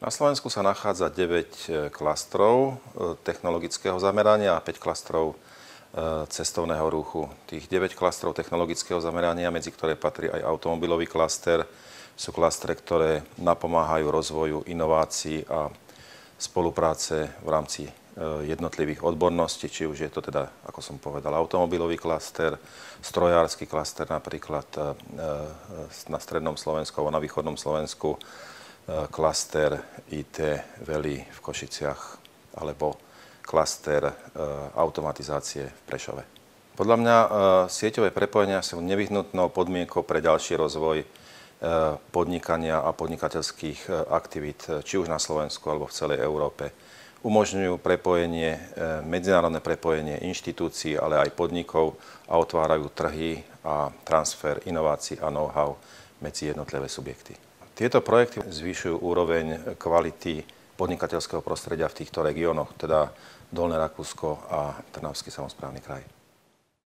Na Slovensku sa nachádza 9 klastrov technologického zamerania a 5 klastrov cestovného ruchu. Tých 9 klastrov technologického zamerania, medzi ktoré patrí aj automobilový klaster, sú klastre, ktoré napomáhajú rozvoju inovácií a spolupráce v rámci jednotlivých odborností, či už je to teda, ako som povedal, automobilový klaster, strojársky klaster napríklad na strednom Slovensku alebo na východnom Slovensku, klaster IT Veli v Košiciach alebo klaster automatizácie v Prešove. Podľa mňa sieťové prepojenia sú nevyhnutnou podmienkou pre ďalší rozvoj podnikania a podnikateľských aktivít, či už na Slovensku alebo v celej Európe. Umožňujú prepojenie, medzinárodné prepojenie inštitúcií, ale aj podnikov a otvárajú trhy a transfer inovácií a know-how medzi jednotlivé subjekty. Tieto projekty zvyšujú úroveň kvality podnikateľského prostredia v týchto regiónoch, teda Dolné Rakúsko a Trnavský samosprávny kraj.